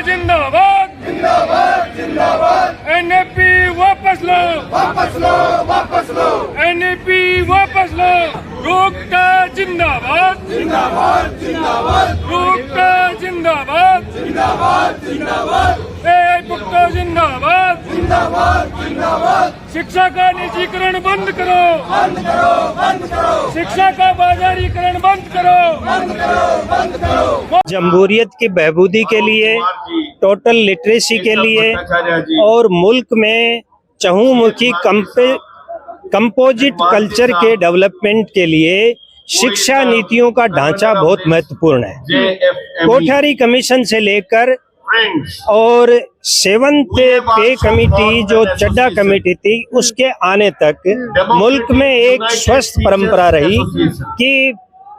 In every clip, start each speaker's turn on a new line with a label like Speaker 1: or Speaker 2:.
Speaker 1: जिंदाबाद
Speaker 2: जिंदाबाद जिंदाबाद।
Speaker 1: एनईपी वापस लो,
Speaker 2: वापस लो, वापस लो।
Speaker 1: एनईपी वापस लो। रोकता जिंदाबाद,
Speaker 2: जिंदाबाद जिंदाबाद।
Speaker 1: रोकता जिंदाबाद,
Speaker 2: जिंदाबाद जिंदाबाद।
Speaker 1: भुक्तो जिंदाबाद,
Speaker 2: जिंदाबाद जिंदाबाद।
Speaker 1: शिक्षा का निजीकरण बंद करो,
Speaker 2: बंद करो, बंद करो।
Speaker 1: शिक्षा का बाजारीकरण बंद करो,
Speaker 2: बंद करो, बंद करो।
Speaker 3: जमहूरियत की बहबूदी के लिए, टोटल लिटरेसी के लिए और मुल्क में चहुमुखी कंपोजिट कल्चर के डेवलपमेंट के लिए शिक्षा नीतियों का ढांचा बहुत महत्वपूर्ण है। कोठारी कमीशन से लेकर और 7th पे कमेटी जो चड्डा कमेटी थी उसके आने तक मुल्क में एक स्वस्थ परंपरा रही कि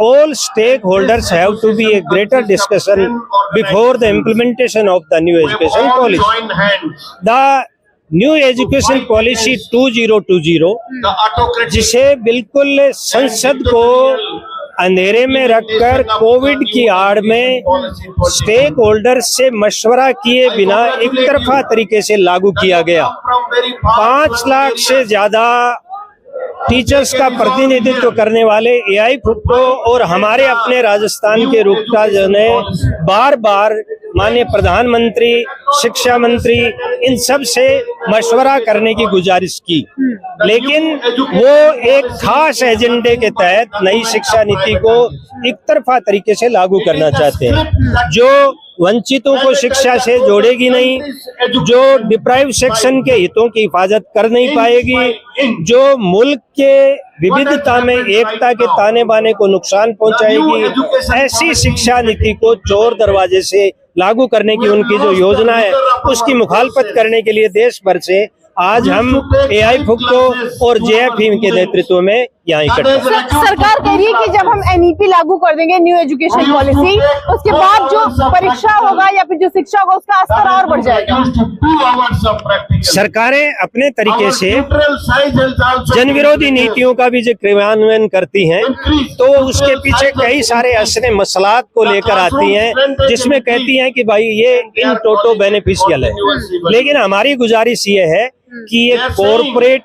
Speaker 3: all stakeholders have to be a greater discussion before the implementation of the new education policy. The new education policy 2020 जिसे बिल्कुल संसद को अंधेरे में रखकर कोविड की आड़ में स्टेक होल्डर्स से मशवरा किए बिना एक तरफा तरीके से लागू किया गया। 5 लाख से ज्यादा टीचर्स का प्रतिनिधित्व करने वाले एआई फुट्टो और हमारे अपने राजस्थान के रुकटा जो ने बार बार माननीय प्रधानमंत्री, शिक्षा मंत्री इन सब से मशवरा करने की गुजारिश की, लेकिन वो एक खास एजेंडे के तहत नई शिक्षा नीति को एक तरफा तरीके से लागू करना चाहते हैं, जो वंचितों को शिक्षा से जोड़ेगी नहीं, जो डिप्राइव सेक्शन के हितों की हिफाजत कर नहीं पाएगी, जो मुल्क के विविधता में एकता के ताने बाने को नुकसान पहुंचाएगी। ऐसी शिक्षा नीति को चोर दरवाजे से लागू करने की उनकी जो योजना है उसकी मुखालफत करने के लिए देश भर से आज हम एआई फुक्टो और जेएफई के नेतृत्व में यहाँ इकट्ठे।
Speaker 4: सरकार कह रही है कि जब हम एनईपी लागू कर देंगे न्यू एजुकेशन पॉलिसी, उसके बाद जो परीक्षा होगा या फिर जो शिक्षा होगा उसका स्तर और बढ़ जाएगा।
Speaker 3: सरकारें अपने तरीके से जन विरोधी नीतियों का भी जो क्रियान्वयन करती हैं तो उसके पीछे कई सारे असले मसलात को लेकर आती हैं, जिसमें कहती हैं कि भाई ये इन टोटो बेनिफिशियल है, लेकिन हमारी गुजारिश ये है कि ये कॉर्पोरेट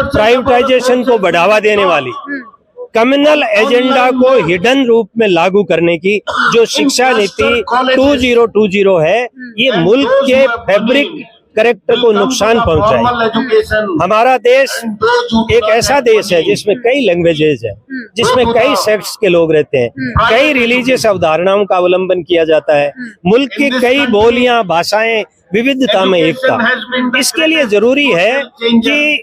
Speaker 3: प्राइवेटाइजेशन को बढ़ावा देने वाली कम्युनल एजेंडा को हिडन रूप में लागू करने की जो शिक्षा नीति 2020 है, ये मुल्क के फैब्रिक कैरेक्टर को नुकसान पहुंचाए। हमारा देश एक ऐसा देश है जिसमें कई लैंग्वेजेस है, जिसमें कई सेक्ट्स के लोग रहते हैं, कई रिलीजियस अवधारणाओं का अवलंबन किया जाता है, मुल्क की कई बोलियां, भाषाएं, विविधता में एकता। इसके लिए जरूरी है कि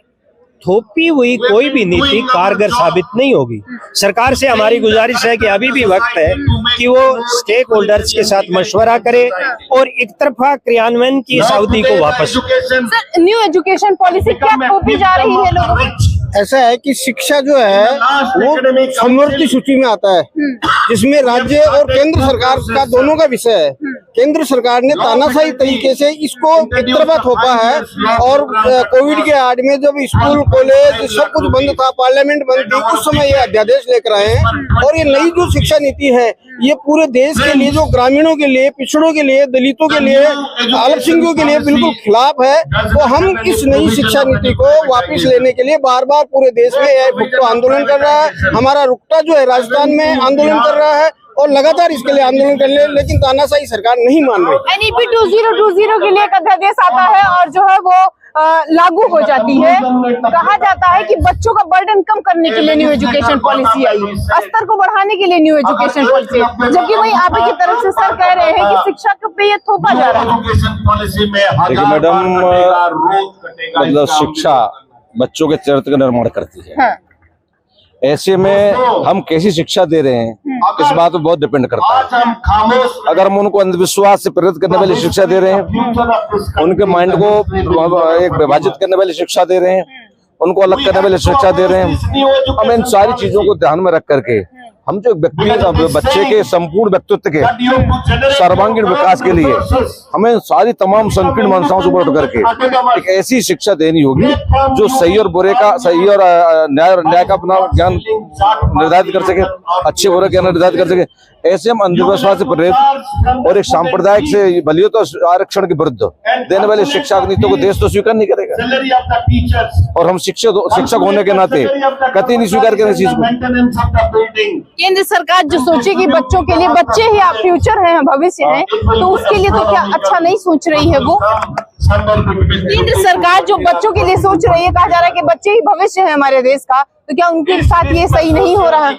Speaker 3: थोपी हुई कोई भी नीति कारगर साबित नहीं होगी। सरकार से हमारी गुजारिश है कि अभी भी वक्त है कि वो स्टेक होल्डर्स के साथ मशवरा करे और एक तरफा क्रियान्वयन की इस अवधि को वापस।
Speaker 4: सर, न्यू एजुकेशन पॉलिसी क्या थोपी जा रही है लोगों को?
Speaker 5: ऐसा है कि शिक्षा जो है वो समवर्ती सूची में आता है, जिसमें राज्य और केंद्र सरकार का दोनों का विषय है। केंद्र सरकार ने तानाशाही तरीके से इसको एक तरफा थोपा है और कोविड के आड़ में जब स्कूल, कॉलेज सब कुछ बंद था, पार्लियामेंट बंद थी, उस समय ये अध्यादेश लेकर आए हैं। और ये नई जो शिक्षा नीति है ये पूरे देश के लिए, जो ग्रामीणों के लिए, पिछड़ों के लिए, दलितों के लिए, अल्पसंख्यकों के लिए बिल्कुल खिलाफ है। तो हम इस नई शिक्षा नीति को वापस लेने के लिए बार बार पूरे देश में एआई फुक्टो आंदोलन कर रहा है। हमारा रुकटा जो है राजस्थान में आंदोलन कर रहा है और लगातार इसके लिए आंदोलन कर ले, लेकिन तानाशाही सरकार नहीं मान रही।
Speaker 4: एनईपी 2020 के लिए एक अध्यादेश आता है और जो है वो लागू हो जाती है। कहा जाता है कि बच्चों का बर्डन कम करने के लिए न्यू एजुकेशन पॉलिसी आई है, स्तर को बढ़ाने के लिए न्यू एजुकेशन पॉलिसी, जबकि वही आप की तरफ से सर कह रहे हैं कि शिक्षा पे ये थोपा जा रहा है।
Speaker 6: देखिए मैडम, मतलब शिक्षा बच्चों के चरित्र का निर्माण करती है।
Speaker 4: हाँ।
Speaker 6: ऐसे में हम कैसी शिक्षा दे रहे हैं इस बात पर बहुत डिपेंड करता है। अगर हम उनको अंधविश्वास से प्रेरित करने वाली शिक्षा दे रहे हैं, उनके माइंड को एक विभाजित करने वाली शिक्षा दे रहे हैं, उनको अलग करने वाली शिक्षा दे रहे हैं, हम इन सारी चीजों को ध्यान में रख करके हम जो व्यक्ति, बच्चे के संपूर्ण व्यक्तित्व के सर्वांगीण विकास के लिए हमें सारी तमाम संकीर्ण मनसाओं से ऊपर उठ करके एक ऐसी शिक्षा देनी होगी जो सही और बुरे का, सही और न्याय का अपना ज्ञान निर्धारित कर सके, अच्छे बुरे ज्ञान निर्धारित कर सके। ऐसे हम अंधविश्वास से प्रेरित और एक सांप्रदायिक से भलियो तो आरक्षण के विरुद्ध देने वाली शिक्षा नीतियों को देश तो स्वीकार नहीं करेगा, और हम शिक्षक होने के नाते कतई नहीं स्वीकार करेंगे चीज को।
Speaker 4: केंद्र सरकार जो सोचे कि बच्चों के लिए, बच्चे ही आप फ्यूचर हैं, भविष्य है, तो उसके लिए तो क्या अच्छा नहीं सोच रही है वो? केंद्र सरकार जो बच्चों के लिए सोच रही है, कहा जा रहा है कि बच्चे ही भविष्य है हमारे देश का, तो क्या उनके साथ ये सही नहीं हो रहा है?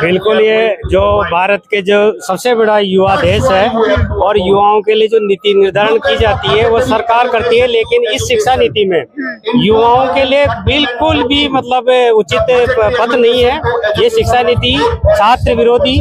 Speaker 3: बिल्कुल, ये जो भारत के जो सबसे बड़ा युवा देश है और युवाओं के लिए जो नीति निर्धारण की जाती है वो सरकार करती है, लेकिन इस शिक्षा नीति में युवाओं के लिए बिल्कुल भी मतलब उचित पथ नहीं है। ये शिक्षा नीति छात्र विरोधी,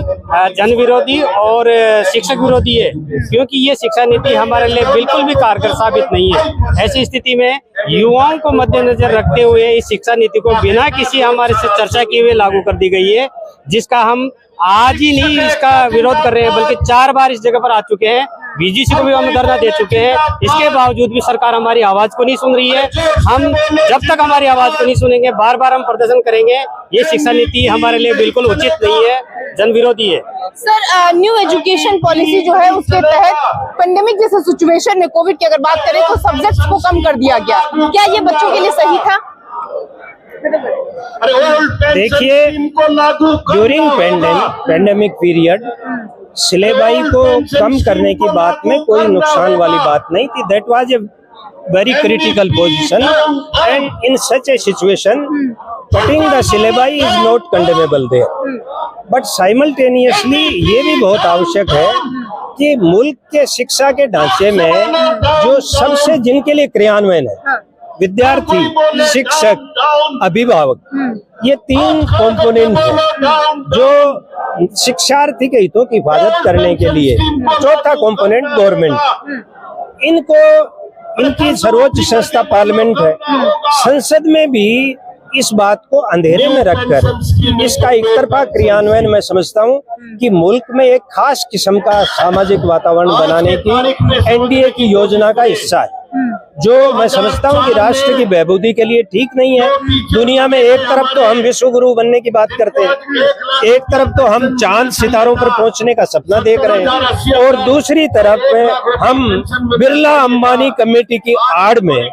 Speaker 3: जन विरोधी और शिक्षक विरोधी है, क्योंकि ये शिक्षा नीति हमारे लिए बिल्कुल भी कारगर साबित नहीं है। ऐसी स्थिति में युवाओं को मद्देनजर रखते हुए इस शिक्षा नीति को बिना किसी हमारे से चर्चा किए हुए लागू कर दी गई है, जिसका हम आज ही नहीं इसका विरोध कर रहे हैं, बल्कि 4 बार इस जगह पर आ चुके हैं। बीजीसी को भी हम धरना दे चुके हैं। इसके बावजूद भी सरकार हमारी आवाज को नहीं सुन रही है। हम जब तक हमारी आवाज को नहीं सुनेंगे, बार बार हम प्रदर्शन करेंगे। ये शिक्षा नीति हमारे लिए बिल्कुल उचित नहीं है, जन विरोधी है।
Speaker 4: सर, न्यू एजुकेशन पॉलिसी जो है उसके तहत पेंडेमिक जैसे सिचुएशन में, कोविड की अगर बात करें तो सब्जेक्ट्स को कम कर दिया गया, क्या ये बच्चों के लिए सही था?
Speaker 3: देखिए, ड्यूरिंग पेंडेमिक पीरियड सिलेबस को कम करने की बात में कोई नुकसान वाली बात नहीं थी। That was a very critical position and in such a situation cutting the syllabus is not condemnable there, but simultaneously ये भी बहुत आवश्यक है कि मुल्क के शिक्षा के ढांचे में जो सबसे जिनके लिए क्रियान्वयन है, विद्यार्थी, शिक्षक, अभिभावक, ये 3 कंपोनेंट हैं जो शिक्षार्थी के हितों की हिफाजत करने के लिए। चौथा कंपोनेंट गवर्नमेंट, इनकी सर्वोच्च संस्था पार्लियामेंट है। संसद में भी इस बात को अंधेरे में रखकर इसका एक तरफा क्रियान्वयन मैं समझता हूं कि मुल्क में एक खास किस्म का सामाजिक वातावरण बनाने की एनडीए की योजना का हिस्सा है, जो मैं समझता हूं कि राष्ट्र की बहबूदी के लिए ठीक नहीं है। दुनिया में एक तरफ तो हम विश्व गुरु बनने की बात करते हैं, एक तरफ तो हम चांद सितारों पर पहुंचने का सपना देख रहे हैं, और दूसरी तरफ हम बिरला अंबानी कमेटी की आड़ में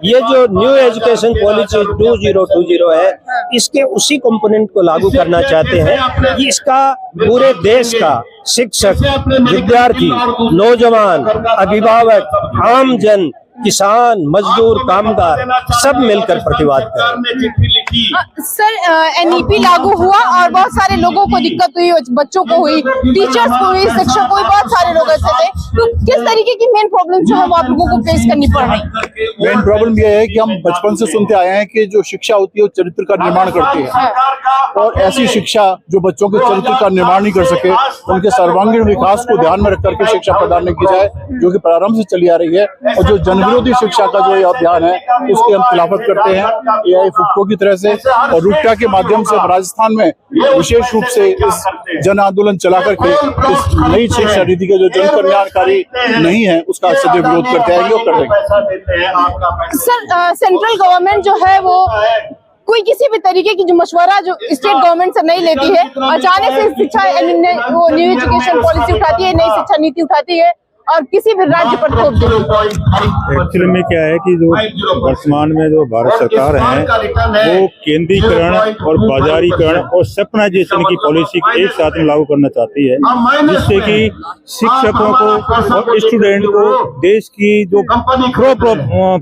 Speaker 3: ये जो न्यू एजुकेशन पॉलिसी 2020 है, इसके उसी कंपोनेंट को लागू करना चाहते हैं। इसका पूरे देश का शिक्षक, विद्यार्थी, नौजवान, अभिभावक, आम जन, किसान, मजदूर, कामगार सब मिलकर प्रतिवाद करें।
Speaker 4: सर, एनईपी लागू हुआ और बहुत सारे लोगों को दिक्कत हुई, बच्चों को हुई, टीचर्स को हुई, शिक्षक को हुई, बहुत सारे लोग ऐसे थे। तो किस तरीके की मेन प्रॉब्लम जो है वो आप लोगों को फेस करनी पड़ रही?
Speaker 7: मेन प्रॉब्लम यह है कि हम बचपन से सुनते आए हैं कि जो शिक्षा होती है वो चरित्र का निर्माण करती है, और ऐसी शिक्षा जो बच्चों के चरित्र का निर्माण नहीं कर सके, उनके सर्वांगीण विकास को ध्यान में रख करके शिक्षा प्रदान नहीं की जाए, जो कि प्रारंभ से चली आ रही है। और जो जनविरोधी शिक्षा का जो अभियान है उसकी हम खिलाफत करते हैं एआई फुटको की तरह से, और रूपटा के माध्यम से राजस्थान में विशेष रूप से इस जन आंदोलन चला करके इस नई शिक्षा नीति के जो जन कल्याणकारी नहीं है उसका सदैव विरोध करते हैं और करेंगे।
Speaker 4: सर, सेंट्रल गवर्नमेंट जो है वो कोई किसी भी तरीके की जो मशवरा जो स्टेट गवर्नमेंट से नहीं लेती है, अचानक से शिक्षा वो न्यू एजुकेशन पॉलिसी उठाती है, नई शिक्षा नीति उठाती है और किसी भी राज्य पर थोप देती है।
Speaker 8: एक्चुअली में क्या है कि जो वर्तमान में जो भारत सरकार है वो केंद्रीकरण और बाजारीकरण और सेपनाइजेशन की पॉलिसी एक साथ में लागू करना चाहती है, जिससे कि शिक्षकों को और स्टूडेंट को देश की जो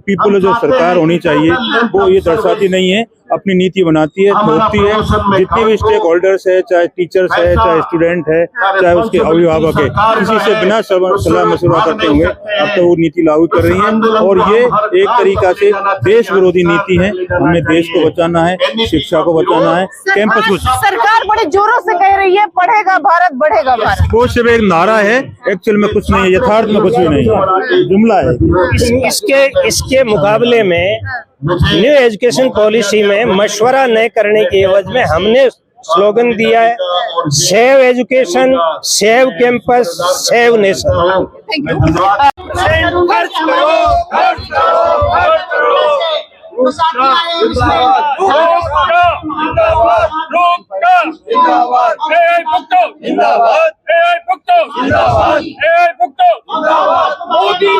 Speaker 8: पीपल जो सरकार होनी चाहिए वो ये दर्शाती नहीं है, अपनी नीति बनाती है, थोपती है। जितने भी स्टेक होल्डर्स है, चाहे टीचर्स है, चाहे स्टूडेंट है, चाहे उसके अभिभावक है, किसी से बिना सलाह मशवरा करते हुए अब तो वो नीति लागू कर रही है, और ये एक तरीका से देश विरोधी नीति है। हमें देश को बचाना है, शिक्षा को बचाना है, कैंपस को।
Speaker 4: सरकार बड़े जोरों से कह रही है पढ़ेगा भारत, बढ़ेगा भारत।
Speaker 8: वो सिर्फ एक नारा है, एक्चुअल में कुछ नहीं है, यथार्थ में कुछ भी नहीं है, जुमला है।
Speaker 3: इसके मुकाबले में न्यू एजुकेशन पॉलिसी में मशवरा न करने की एवज में हमने स्लोगन दिया है, save education, save campus, save nation.
Speaker 1: जिंदाबाद। जिंदाबाद। AI पुक्तो जिंदाबाद। मोदी